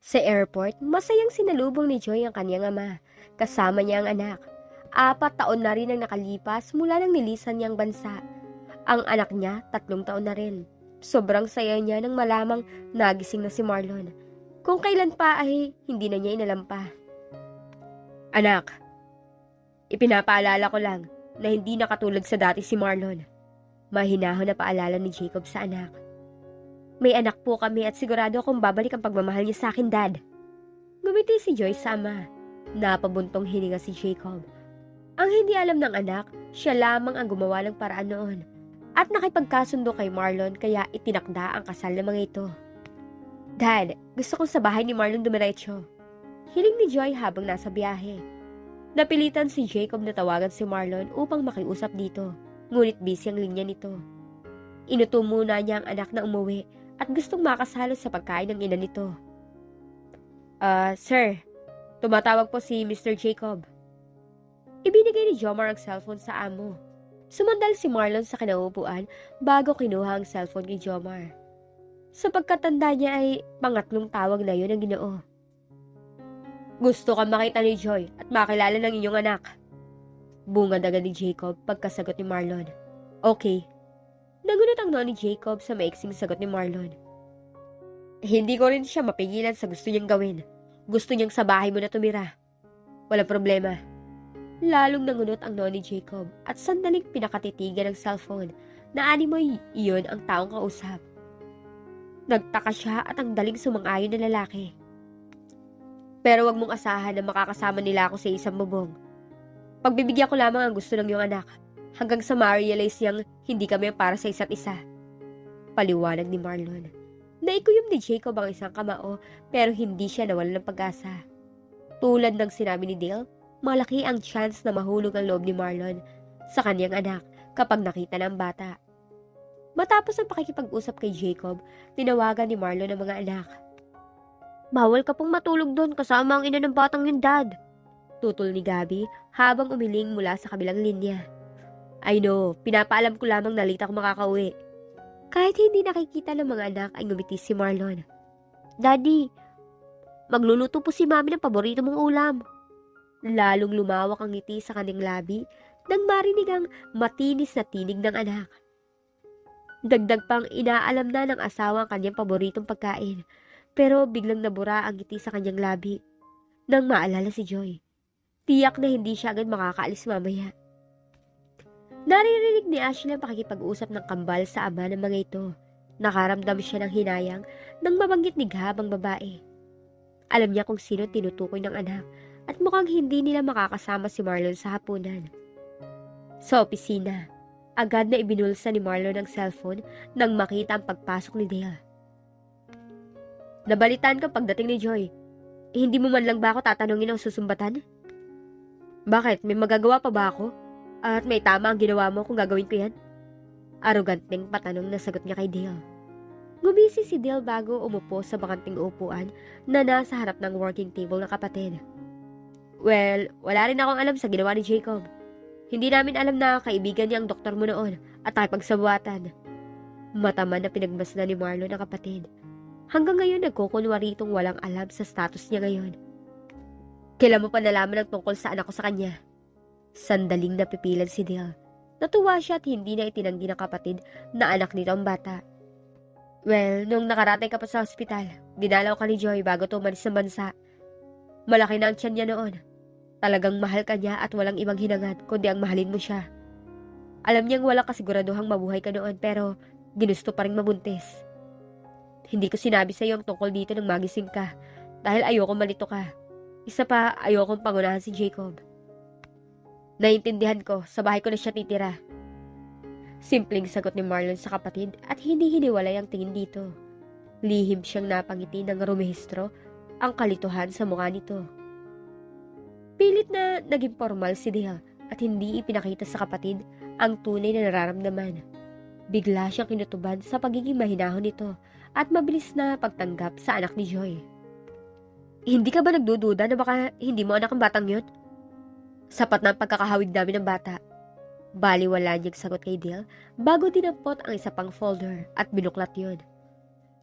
Sa airport, masayang sinalubong ni Joy ang kanyang ama, kasama niya ang anak. 4 taon na rin ang nakalipas mula nang nilisan niyang bansa. Ang anak niya, 3 taon na rin. Sobrang saya niya nang malamang nagising na si Marlon. Kung kailan pa ay hindi na niya inalampa. Anak, ipinapaalala ko lang na hindi na katulad sa dati si Marlon. Mahinahon na paalala ni Jacob sa anak. May anak po kami at sigurado akong babalik ang pagmamahal niya sa akin, Dad. Ngumiti si Joy sa ama. Napabuntong hininga si Jacob. Ang hindi alam ng anak, siya lamang ang gumawa ng paraan noon. At nakipagkasundo kay Marlon kaya itinakda ang kasal ng mga ito. Dad, gusto kong sa bahay ni Marlon dumiretso. Hiling ni Joy habang nasa biyahe. Napilitan si Jacob na tawagan si Marlon upang makiusap dito, ngunit busy ang linya nito. Inuto muna niya ang anak na umuwi at gustong makasalo sa pagkain ng ina nito. Sir, tumatawag po si Mr. Jacob. Ibinigay ni Jomar ang cellphone sa amo. Sumandal si Marlon sa kinaupuan bago kinuha ang cellphone ni Jomar. Sa pagkatanda niya ay pangatlong tawag na yun ang Ginoo. Gusto kang makita ni Joy at makilala ng inyong anak. Bungad agad ni Jacob pagkasagot ni Marlon. Okay. Nagunit ang noo ni Jacob sa maiksing sagot ni Marlon. Hindi ko rin siya mapigilan sa gusto niyang gawin. Gusto niyang sa bahay mo na tumira. Walang problema. Lalong nangunot ang noo ni Jacob at sandaling pinakatitigan ng cellphone na animoy iyon ang taong kausap. Nagtaka siya at ang daling sumang-ayon na lalaki. Pero wag mong asahan na makakasama nila ako sa isang bubong. Pagbibigyan ko lamang ang gusto ng iyong anak hanggang sa ma-realize niyang hindi kami para sa isa't isa. Paliwanag ni Marlon. Naikuyom ni Jacob ang isang kamao pero hindi siya nawalan ng pag-asa. Tulad ng sinabi ni Dale, malaki ang chance na mahulog ang loob ni Marlon sa kanyang anak kapag nakita ng bata. Matapos ang pakikipag-usap kay Jacob, tinawagan ni Marlon ang mga anak. Bawal ka pong matulog doon kasama ang ina ng batang yun, Dad. Tutol ni Gabi habang umiling mula sa kabilang linya. I know, pinapaalam ko lamang na late ako makakauwi. Kahit hindi nakikita ng mga anak ay ngumiti si Marlon. Daddy, magluluto po si Mami ng paborito mong ulam. Lalong lumawak ang ngiti sa kanyang labi nang marinig ang matinis na tinig ng anak. Dagdag pang inaalam na ng asawa ang kanyang paboritong pagkain, pero biglang nabura ang ngiti sa kanyang labi nang maalala si Joy. Tiyak na hindi siya agad makakaalis mamaya. Naririnig ni Ashley ang pakikipag-usap ng kambal sa ama ng mga ito. Nakaramdam siya ng hinayang nang mabanggit ni Gab ang babae. Alam niya kung sino tinutukoy ng anak at mukhang hindi nila makakasama si Marlon sa hapunan. Sa opisina, agad na ibinulsa ni Marlon ang cellphone nang makita ang pagpasok ni Dale. Nabalitaan ka pagdating ni Joy. Hindi mo man lang ba ako tatanungin ang susumbatan? Bakit? May magagawa pa ba ako? At may tama ang ginawa mo kung gagawin ko yan? Aroganteng patanong na sagot niya kay Dale. Ngumisi si Dale bago umupo sa bakanting upuan na nasa harap ng working table ng kapatid. Well, wala rin akong alam sa ginawa ni Jacob. Hindi namin alam na kaibigan niya ang doktor mo noon at nakipagsabuatan. Mataman na pinagmasdan ni Marlon ang kapatid. Hanggang ngayon nagkukunwaritong walang alam sa status niya ngayon. Kailan mo pa nalaman ang tungkol sa anak ko sa kanya? Sandaling napipilan si Dale. Natuwa siya at hindi na itinanggi ng kapatid na anak nito ang bata. Well, nung nakaratay ka pa sa ospital, dinalaw ka ni Joy bago tumalis ng bansa. Malaki na ang tiyan niya noon. Talagang mahal ka niya at walang ibang hinangad kundi ang mahalin mo siya. Alam niyang walang kasiguraduhang mabuhay ka noon pero ginusto pa rin mabuntis. Hindi ko sinabi sa iyo ang tungkol dito nang magising ka dahil ayoko malito ka. Isa pa, ayokong pangunahan si Jacob. Naiintindihan ko, sa bahay ko na siya titira. Simpleng sagot ni Marlon sa kapatid at hindi hiniwalay ang tingin dito. Lihim siyang napangiti ng rumehistro ang kalituhan sa mukha nito. Pilit na naging formal si Dale at hindi ipinakita sa kapatid ang tunay na nararamdaman. Bigla siyang kinutuban sa pagiging mahinahon nito at mabilis na pagtanggap sa anak ni Joy. Hindi ka ba nagdududa na baka hindi mo anak ang batang yun? Sapat na ang pagkakahawig namin ng bata. Baliwala niyang sagot kay Dale bago dinampot ang isa pang folder at binuklat yun.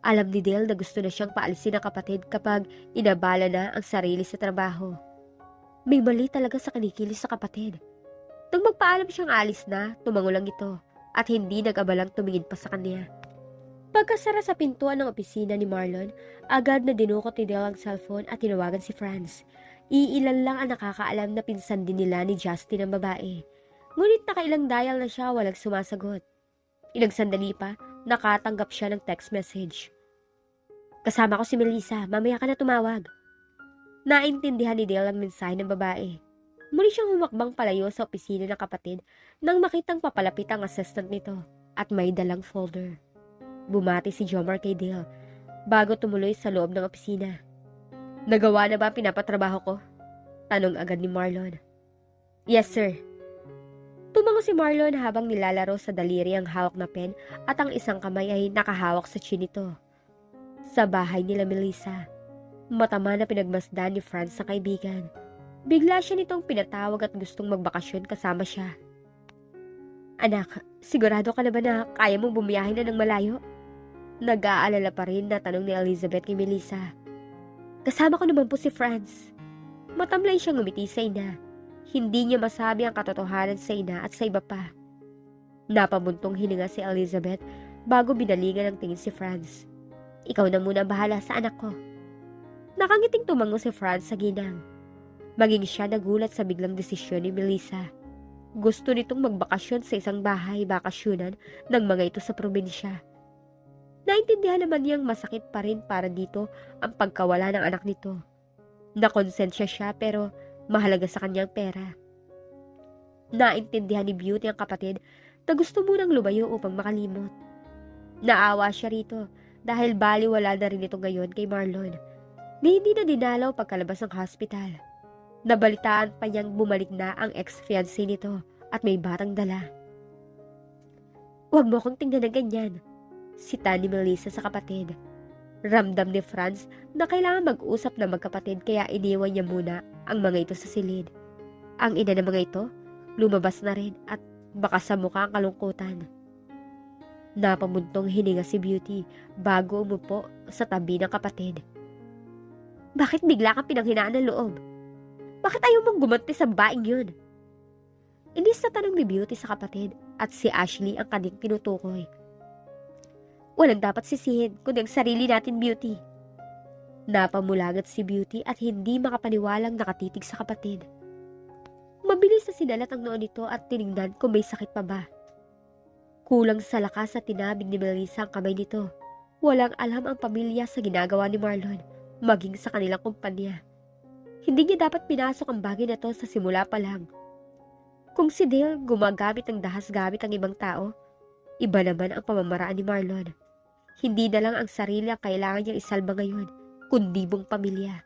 Alam ni Dale na gusto na siyang paalisin ng kapatid kapag inabala na ang sarili sa trabaho. May mali talaga sa kinikilos sa kapatid. Nang magpaalam siyang alis na, tumango lang ito at hindi nag-abalang tumingin pa sa kanya. Pagkasara sa pintuan ng opisina ni Marlon, agad na dinukot ni Dale ang cellphone at tinawagan si Franz. Iilan lang ang nakakaalam na pinsan din nila ni Justin ang babae. Ngunit nakailang dial na siya, walang sumasagot. Ilang sandali pa, nakatanggap siya ng text message. Kasama ko si Melissa, mamaya ka na tumawag. Naintindihan ni Dale ang mensahe ng babae. Muli siyang humakbang palayo sa opisina ng kapatid nang makitang papalapit ang assistant nito at may dalang folder. Bumati si Jomar kay Dale bago tumuloy sa loob ng opisina. Nagawa na ba ang pinapatrabaho ko? Tanong agad ni Marlon. Yes, sir. Tumango si Marlon habang nilalaro sa daliri ang hawak na pen at ang isang kamay ay nakahawak sa chin nito. Sa bahay nila Melissa, matama na pinagmasdan ni Franz sa kaibigan. Bigla siya nitong pinatawag at gustong magbakasyon kasama siya. Anak, sigurado ka na ba na kaya mong bumiyahe na ng malayo? Nag-aalala pa rin na tanong ni Elizabeth kay Melissa. Kasama ko naman po si Franz. Matamlay siyang ngumiti sa ina. Hindi niya masabi ang katotohanan sa ina at sa iba pa. Napabuntong hininga si Elizabeth bago binalingan ng tingin si Franz. Ikaw na muna bahala sa anak ko. Nakangiting tumango si Franz sa ginang. Maging siya nagulat sa biglang desisyon ni Melissa. Gusto nitong magbakasyon sa isang bahay bakasyonan ng mga ito sa probinsya. Naintindihan naman niyang masakit pa rin para dito ang pagkawala ng anak nito. Nakonsensya siya pero mahalaga sa kanyang pera. Naintindihan ni Beauty ang kapatid na gusto munang lumayo upang makalimot. Naawa siya rito dahil baliwala na rin ito ngayon kay Marlon na hindi na dinalaw pagkalabas ng hospital. Nabalitaan pa niyang bumalik na ang ex-fiancé nito at may batang dala. Huwag mo akong tingnan ng ganyan, sita ni Melissa sa kapatid. Ramdam ni Franz na kailangan mag-usap na magkapatid kaya iniwan niya muna ang mga ito sa silid. Ang ina ng mga ito, lumabas na rin at baka sa mukha ang kalungkutan. Napamuntong hininga si Beauty bago umupo sa tabi ng kapatid. Bakit bigla kang pinanghinaan ng loob? Bakit ayaw mong gumanti sa babaeng yun? Inis na tanong ni Beauty sa kapatid at si Ashley ang kanyang tinutukoy. Walang dapat sisihin kundi ang sarili natin, Beauty. Napamulagat si Beauty at hindi makapaniwalang nakatitig sa kapatid. Mabilis na sinalat ang noon nito at tinignan kung may sakit pa ba. Kulang sa lakas at tinabig ni Melissa ang kamay nito. Walang alam ang pamilya sa ginagawa ni Marlon, maging sa kanilang kumpanya. Hindi niya dapat pinasok ang bagay na to sa simula pa lang. Kung si Dale gumagamit ng dahas gamit ang ibang tao, iba naman ang pamamaraan ni Marlon. Hindi na lang ang sarili ang kailangan niyang isalba ngayon, kundi buong pamilya.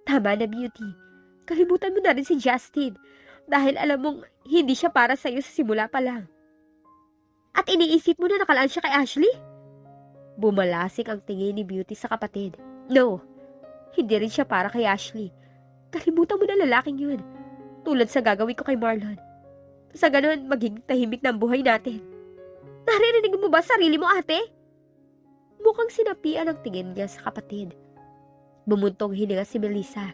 Tama na, Beauty. Kalimutan mo na rin si Justin dahil alam mong hindi siya para sa'yo sa simula pa lang. At iniisip mo na nakalaan siya kay Ashley? Bumalasik ang tingin ni Beauty sa kapatid. No, hindi rin siya para kay Ashley. Kalimutan mo na lalaking yun. Tulad sa gagawin ko kay Marlon. Sa ganun, maging tahimik na ang buhay natin. Naririnig mo ba sarili mo, ate? Mukhang sinapian ang tingin niya sa kapatid. Bumuntong hininga si Melissa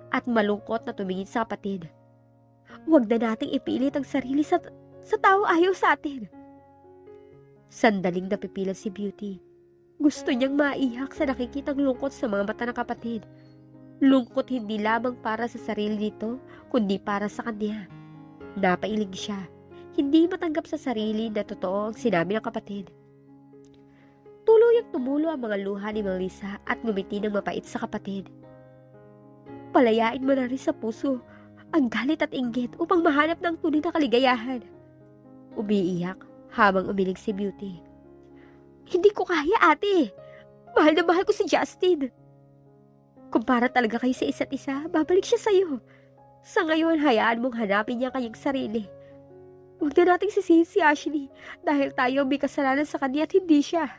at malungkot na tumingin sa kapatid. Huwag na nating ipilit ang sarili sa tao ayaw sa atin. Sandaling napipilan si Beauty. Gusto niyang maiyak sa nakikitang lungkot sa mga mata ng kapatid. Lungkot hindi lamang para sa sarili nito, kundi para sa kanya. Napailing siya. Hindi matanggap sa sarili na totoo ang sinabi ng kapatid. Tuluyang tumulo ang mga luha ni Melissa at ngumiti ng mapait sa kapatid. Palayain mo na rin sa puso ang galit at inggit upang mahanap ng tunay na kaligayahan. Umiiyak habang umilig si Beauty. Hindi ko kaya, ate. Mahal na mahal ko si Justin. Kung para talaga kayo sa isa't isa, babalik siya sa'yo. Sa ngayon, hayaan mong hanapin niya kanyang sarili. Huwag na nating sisihin si Ashley dahil tayo may kasalanan sa kanya at hindi siya.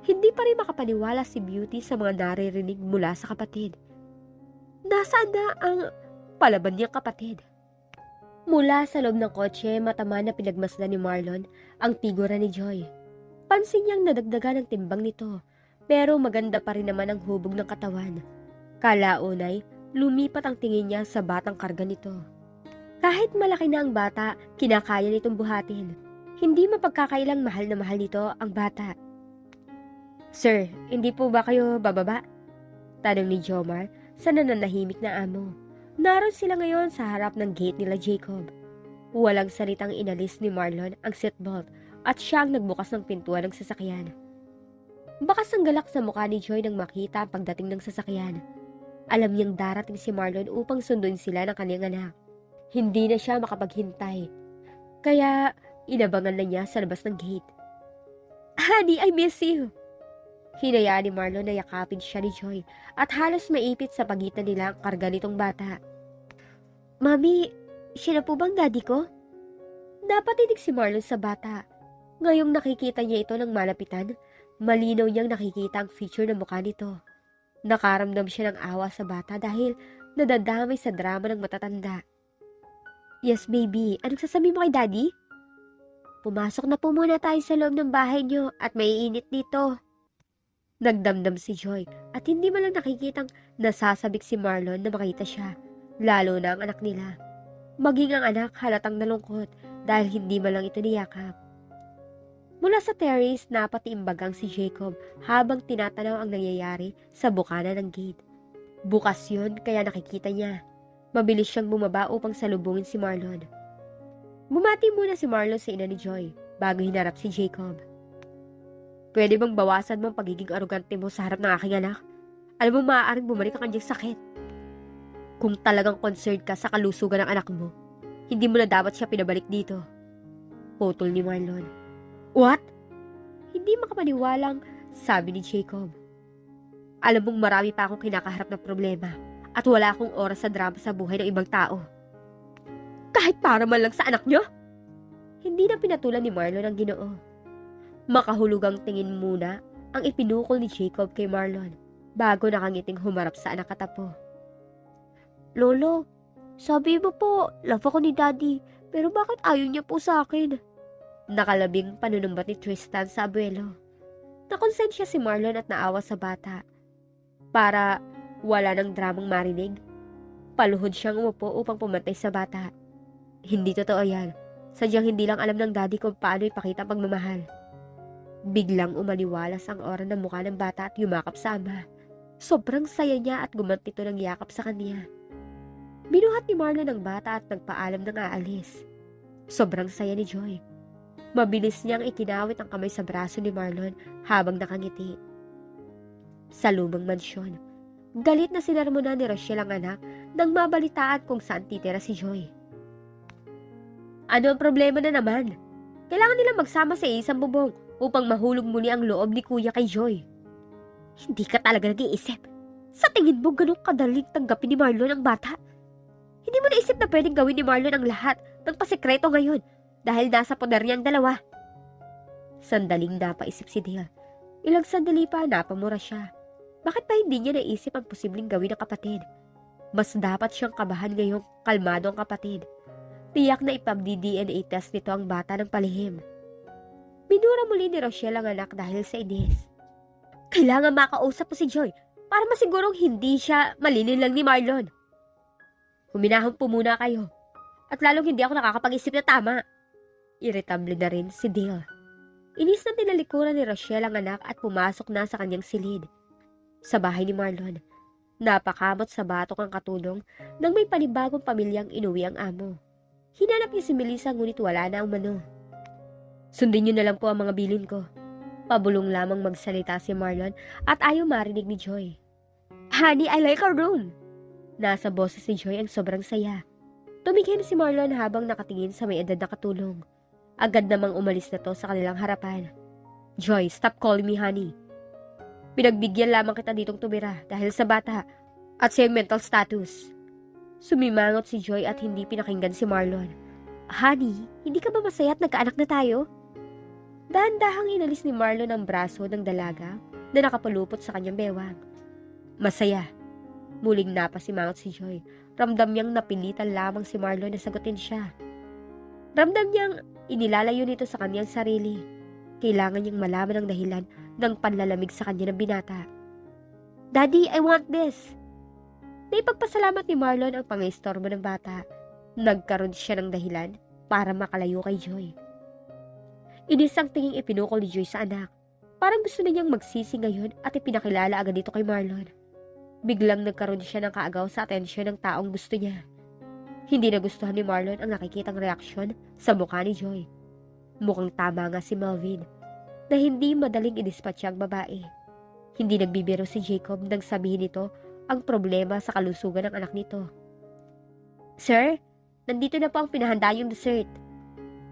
Hindi pa rin makapaniwala si Beauty sa mga naririnig mula sa kapatid. Nasaan na ang palaban niyang kapatid? Mula sa loob ng kotse, matama na pinagmasdan ni Marlon ang tigura ni Joy. Napansin niyang nadagdagan ng timbang nito, pero maganda pa rin naman ang hubog ng katawan. Kalaunay, lumipat ang tingin niya sa batang karga nito. Kahit malaki na ang bata, kinakaya nitong buhatin. Hindi mapagkakailang mahal na mahal nito ang bata. "Sir, hindi po ba kayo bababa?" tanong ni Jomar sa nananahimik na amo. Naroon sila ngayon sa harap ng gate nila Jacob. Walang salitang inalis ni Marlon ang seatbelt at siya ang nagbukas ng pintuan ng sasakyan. Bakas ang galak sa mukha ni Joy nang makita ang pagdating ng sasakyan. Alam niyang darating si Marlon upang sunduin sila ng kanyang anak. Hindi na siya makapaghintay. Kaya inabangan na niya sa labas ng gate. "Honey, I miss you." Hinayaan ni Marlon na yakapin siya ni Joy at halos maipit sa pagitan nila ang karga nitong bata. "Mami, siya na po bang daddy ko?" Napatitig si Marlon sa bata. Ngayong nakikita niya ito ng malapitan, malinaw niyang nakikita ang feature ng mukha nito. Nakaramdam siya ng awa sa bata dahil nadadamay sa drama ng matatanda. "Yes, baby. Anong sasabihin mo kay daddy?" "Pumasok na po muna tayo sa loob ng bahay niyo at maiinit dito." Nagdamdam si Joy at hindi man lang nakikitang nasasabik si Marlon na makita siya, lalo na ang anak nila. Maging ang anak halatang nalungkot dahil hindi man lang ito niyakap. Mula sa terrace, napatiimbagang si Jacob habang tinatanaw ang nangyayari sa bukana ng gate. Bukas yun kaya nakikita niya. Mabilis siyang bumaba upang salubungin si Marlon. Bumati muna si Marlon sa ina ni Joy bago hinarap si Jacob. "Pwede bang bawasan mo ang pagiging arugante mo sa harap ng aking anak? Alam mo maaaring bumalik ang kanyang sakit. Kung talagang concerned ka sa kalusugan ng anak mo, hindi mo na dapat siya pinabalik dito." Putol ni Marlon. "What?" Hindi makapaniwalang sabi ni Jacob. "Alam mong marami pa akong kinakaharap na problema at wala akong oras sa drama sa buhay ng ibang tao. Kahit para man lang sa anak niyo?" Hindi na pinatulan ni Marlon ang Ginoo. Makahulugang tingin muna ang ipinukol ni Jacob kay Marlon bago nakangiting humarap sa anak katapo. "Lolo, sabi mo po, love ako ni Daddy, pero bakit ayaw niya po sa akin?" Nakalabing panunumbat ni Tristan sa abuelo. Nakonsensya si Marlon at naawa sa bata. Para wala ng dramang marinig, paluhod siyang umupo upang pumantay sa bata. Hindi totoo yan. Sadyang hindi lang alam ng daddy kung paano ipakita ang pagmamahal. Biglang umaliwalas ang aura ng mukha ng bata at yumakap sa ama. Sobrang saya niya at gumanti ito ng yakap sa kanya. Binuhat ni Marlon ang bata at nagpaalam ng aalis. Sobrang saya ni Joy. Mabilis niyang ikinawit ang kamay sa braso ni Marlon habang nakangiti. Sa lumang mansyon, galit na sinarmona ni Rochelle ang anak nang mabalitaan kung saan titira si Joy. "Ano ang problema na naman? Kailangan nilang magsama sa isang bubong upang mahulog muli ang loob ni Kuya kay Joy." Hindi ka talaga nag-iisip. Sa tingin mo ganun kadaling tanggapin ni Marlon ang bata? Hindi mo naisip na pwedeng gawin ni Marlon ang lahat ng pasikreto ngayon dahil nasa poder niya ang dalawa? Sandaling napaisip si Dale. Ilang sandali pa napamura siya. Bakit pa hindi niya naisip ang posibleng gawin ng kapatid? Mas dapat siyang kabahan ngayong kalmado ang kapatid. Tiyak na ipag-DNA test nito ang bata ng palihim. Minura muli ni Rochelle ang anak dahil sa inis. Kailangan makausap mo si Joy para masigurong hindi siya malinin lang ni Marlon. Huminahon po muna kayo at lalong hindi ako nakakapag-isip na tama. Irritable na rin si Dale. Inis na tinalikuran ni Rochelle ang anak at pumasok na sa kanyang silid. Sa bahay ni Marlon, napakamot sa batok ang katulong nang may panibagong pamilyang inuwi ang amo. Hinanap niya si Melissa ngunit wala na ang mano. Sundin niyo na lang po ang mga bilin ko. Pabulong lamang magsalita si Marlon at ayaw marinig ni Joy. Honey, I like our room. Nasa boses ni Joy ang sobrang saya. Tumingin si Marlon habang nakatingin sa may edad na katulong. Agad namang umalis na to sa kanilang harapan. Joy, stop calling me honey. Pinagbigyan lamang kita ditong tumira dahil sa bata at sa iyong mental status. Sumimangot si Joy at hindi pinakinggan si Marlon. Honey, hindi ka ba masaya at nagkaanak na tayo? Dahan-dahang inalis ni Marlon ang braso ng dalaga na nakapalupot sa kanyang bewang. Masaya. Muling napasimangot si Joy. Ramdam niyang napilitan lamang si Marlon na sagutin siya. Ramdam niyang inilalayo nito sa kanyang sarili. kailangan niyang malaman ang dahilan ng panlalamig sa kanya ng binata. "Daddy, I want this." Naipagpasalamat ni Marlon ang pangaistorbo ng bata. Nagkaroon siya ng dahilan para makalayo kay Joy. Inis ang tinging ipinukol ni Joy sa anak. Parang gusto na niyang magsisi ngayon at ipinakilala agad ito kay Marlon. Biglang nagkaroon siya ng kaagaw sa atensyon ng taong gusto niya. Hindi nagustuhan ni Marlon ang nakikitang reaksyon sa mukha ni Joy. Mukhang tama nga si Melvin na hindi madaling idispatcha ang babae. Hindi nagbibiro si Jacob nang sabihin nito ang problema sa kalusugan ng anak nito. "Sir, nandito na po ang pinahanda yung dessert."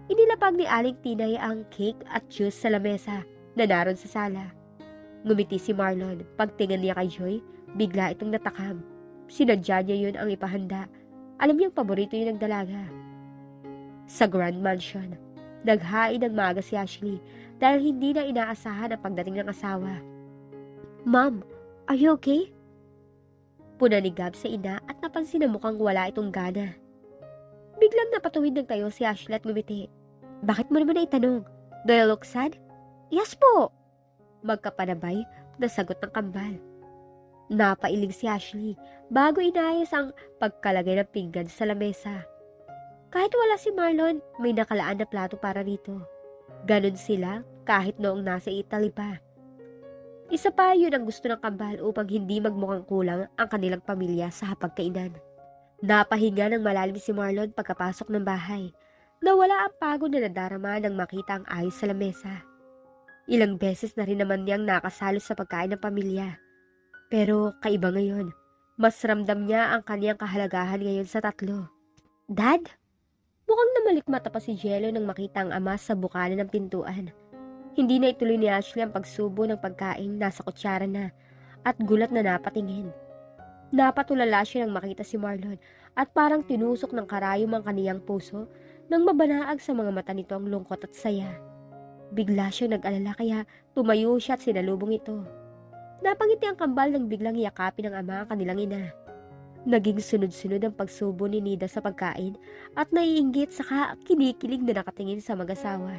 Inilapag ni Aling Tinay ang cake at juice sa lamesa na naroon sa sala. Ngumiti si Marlon. Pagtingin niya kay Joy, bigla itong natakam. Sinadya niya yun ang ipahanda. Alam niyang paborito yun ng dalaga. Sa Grand Mansion, naghain ng maaga si Ashley dahil hindi na inaasahan ang pagdating ng asawa. "Mom, are you okay?" Puna ni Gab sa ina at napansin na mukhang wala itong gana. Biglang napatuwid ng tayo si Ashley at ngumiti. "Bakit mo naman na itanong? Do I look sad?" "Yes po." Magkapanabay na sagot ng kambal. Napailing si Ashley bago inayos ang pagkalagay ng pinggan sa lamesa. Kahit wala si Marlon, may nakalaan na plato para rito. Ganon sila kahit noong nasa Italy pa. Isa pa yun ang gusto ng kambal upang hindi magmukhang kulang ang kanilang pamilya sa hapagkainan. Napahinga ng malalim si Marlon pagkapasok ng bahay. Nawala ang pagod na nadarama nang makita ang ayos sa lamesa. Ilang beses na rin naman niyang nakasalo sa pagkain ng pamilya. Pero kaiba ngayon, mas ramdam niya ang kaniyang kahalagahan ngayon sa tatlo. "Dad?" Mukhang namalikmata pa si Jello nang makita ang ama sa bukana ng pintuan. Hindi na ituloy ni Ashley ang pagsubo ng pagkain, nasa kutsara na, at gulat na napatingin. Napatulala siya nang makita si Marlon at parang tinusok ng karayom ang kaniyang puso nang mabanaag sa mga mata nito ang lungkot at saya. Bigla siyang nag-alala kaya tumayo siya at sinalubong ito. Napangiti ang kambal nang biglang yakapin ng ama ang kanilang ina. Naging sunod-sunod ang pagsubo ni Nida sa pagkain at naiinggit saka kinikilig na nakatingin sa mag-asawa.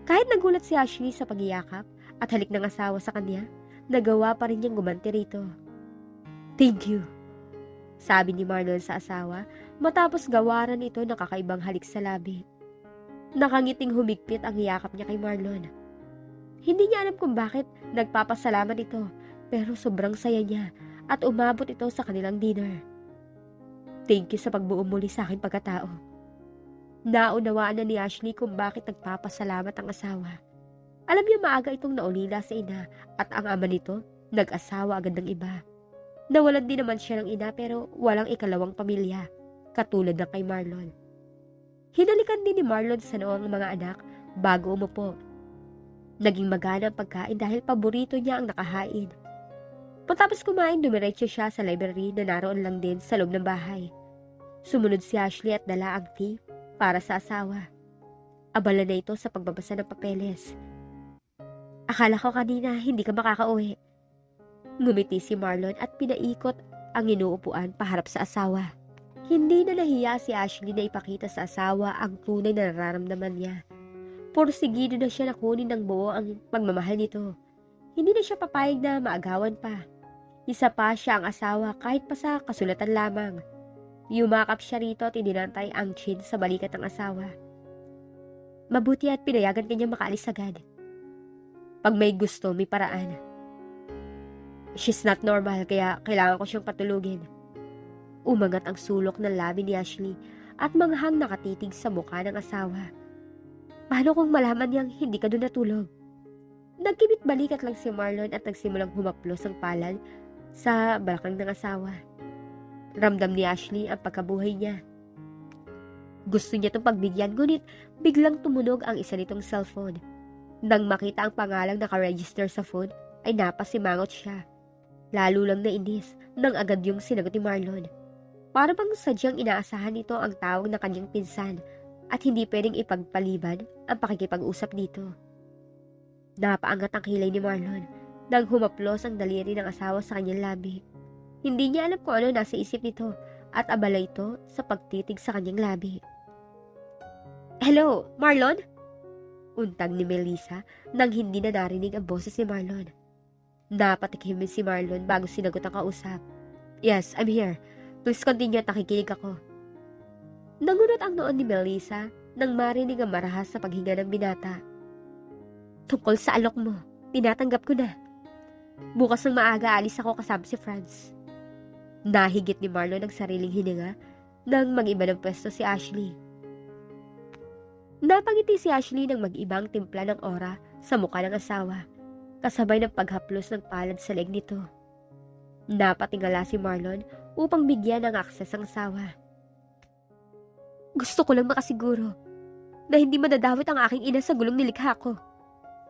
Kahit nagulat si Ashley sa pagyakap at halik ng asawa sa kanya, nagawa pa rin niyang gumanti rito. "Thank you," sabi ni Marlon sa asawa matapos gawaran ito ng kakaibang halik sa labi. Nakangiting humigpit ang yakap niya kay Marlon. Hindi niya alam kung bakit nagpapasalamat ito, pero sobrang saya niya at umabot ito sa kanilang dinner. "Thank you sa pagbuo muli sa aking pagkatao." Naunawaan na ni Ashley kung bakit nagpapasalamat ang asawa. Alam niya maaga itong naulila sa ina at ang ama nito nag-asawa agad ng iba. Nawalan din naman siya ng ina pero walang ikalawang pamilya, katulad ng kay Marlon. Hinalikan din ni Marlon sa noo ang mga anak bago umupo. Naging magana ang pagkain dahil paborito niya ang nakahain. Matapos kumain, dumiretso siya sa library na naroon lang din sa loob ng bahay. Sumunod si Ashley at dala ang tea para sa asawa. Abala na ito sa pagbabasa ng papeles. "Akala ko kanina hindi ka makakauwi." Ngumiti si Marlon at pinaikot ang inuupuan paharap sa asawa. Hindi na nahiya si Ashley na ipakita sa asawa ang tunay na nararamdaman niya. Porsigido na siya na kunin ng buo ang pagmamahal nito. Hindi na siya papayag na maagawan pa. Isa pa siya ang asawa kahit pa sa kasulatan lamang. Yumakap siya rito at ininantay ang chin sa balikat ng asawa. Mabuti at pinayagan kanya makaalis agad. Pag may gusto, may paraan. "She's not normal kaya kailangan ko siyang patulugin." Umangat ang sulok ng labi ni Ashley at manghang nakatitig sa mukha ng asawa. "Paano kung malaman niyang hindi ka doon natulog?" Nagkibit balikat lang si Marlon at nagsimulang humaplos ang palad sa balakang ng asawa. Ramdam ni Ashley ang pagkabuhay niya. Gusto niya itong pagbigyan, ngunit biglang tumunog ang isa nitong cellphone. Nang makita ang pangalang nakaregister sa phone, ay napasimangot siya. Lalo lang nainis nang agad yung sinagot ni Marlon. Para bang sadyang inaasahan nito ang tawag na kanyang pinsan at hindi pwedeng ipagpaliban ang pakikipag-usap dito. Napaangat ang kilay ni Marlon nang humaplos ang daliri ng asawa sa kanyang labi. Hindi niya alam kung ano nasa isip nito at abala ito sa pagtitig sa kanyang labi. "Hello, Marlon?" Untag ni Melissa nang hindi na narinig ang boses ni Marlon. Napatikim si Marlon bago sinagot ang kausap. Yes, I'm here. Please continue at nakikinig ako. Nangunot ang noon ni Melissa nang marinig ang marahas sa paghinga ng binata. Tungkol sa alok mo, tinatanggap ko na. Bukas ng maaga alis ako kasama si Franz. Nahigit ni Marlon ang sariling hininga nang mag-iba ng pwesto si Ashley. Napangiti si Ashley nang mag-ibang timpla ng ora sa mukha ng asawa, kasabay ng paghaplos ng palad sa leg nito. Napatingala si Marlon upang bigyan ng akses ang asawa. Gusto ko lang makasiguro na hindi madadawit ang aking ina sa gulong nilikha ko.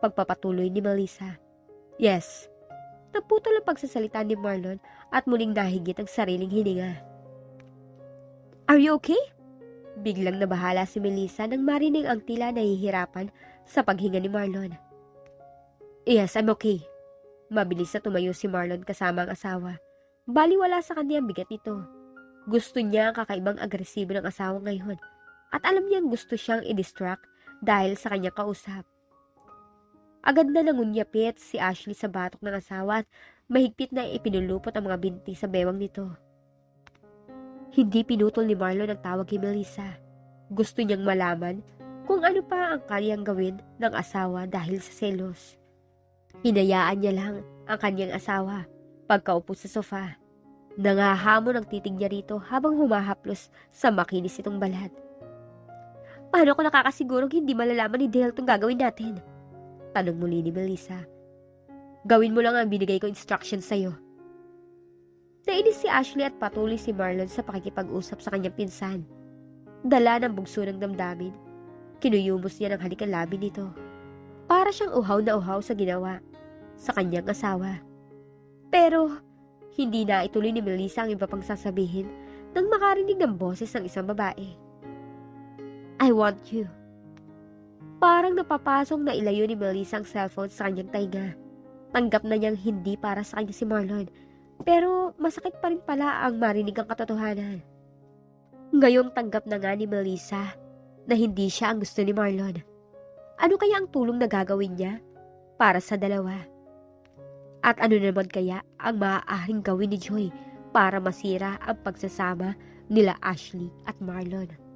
Pagpapatuloy ni Melissa. Yes. Naputol ang pagsasalita ni Marlon at muling nahigit ang sariling hininga. Are you okay? Biglang nabahala si Melissa nang marinig ang tila nahihirapan sa paghinga ni Marlon. Yes, I'm okay. Mabilis na tumayo si Marlon kasama ang asawa. Baliwala sa kanya ang bigat nito. Gusto niya ang kakaibang agresibo ng asawa ngayon at alam niyang gusto siyang i-distract dahil sa kanyang kausap. Agad na nangunyapit si Ashley sa batok ng asawa at mahigpit na ipinulupot ang mga binti sa bewang nito. Hindi pinutol ni Marlon ang tawag kay Melissa. Gusto niyang malaman kung ano pa ang kanyang gawin ng asawa dahil sa selos. Hinayaan niya lang ang kanyang asawa pagkaupo sa sofa. Nangahamon ang titig niya rito habang humahaplos sa makinis itong balat. Paano ko nakakasigurong hindi malalaman ni Dale itong gagawin natin? Tanong muli ni Melissa. Gawin mo lang ang binigay ko instructions sa'yo. Nainis si Ashley at patuloy si Marlon sa pakikipag-usap sa kanyang pinsan. Dala ng bugso ng damdamin, kinuyumos niya ng halikan labi nito. Para siyang uhaw na uhaw sa ginawa sa kanyang asawa. Pero hindi na ituloy ni Melissa ang iba pang sasabihin nang makarinig ng boses ng isang babae. I want you. Parang napapasong na ilayo ni Melissa ang cellphone sa kanyang tainga. Tanggap na niyang hindi para sa kanya si Marlon, pero masakit pa rin pala ang marinig ang katotohanan. Ngayong tanggap na nga ni Melissa na hindi siya ang gusto ni Marlon. Ano kaya ang tulong na gagawin niya para sa dalawa? At ano naman kaya ang maaaring gawin ni Joy para masira ang pagsasama nila Ashley at Marlon?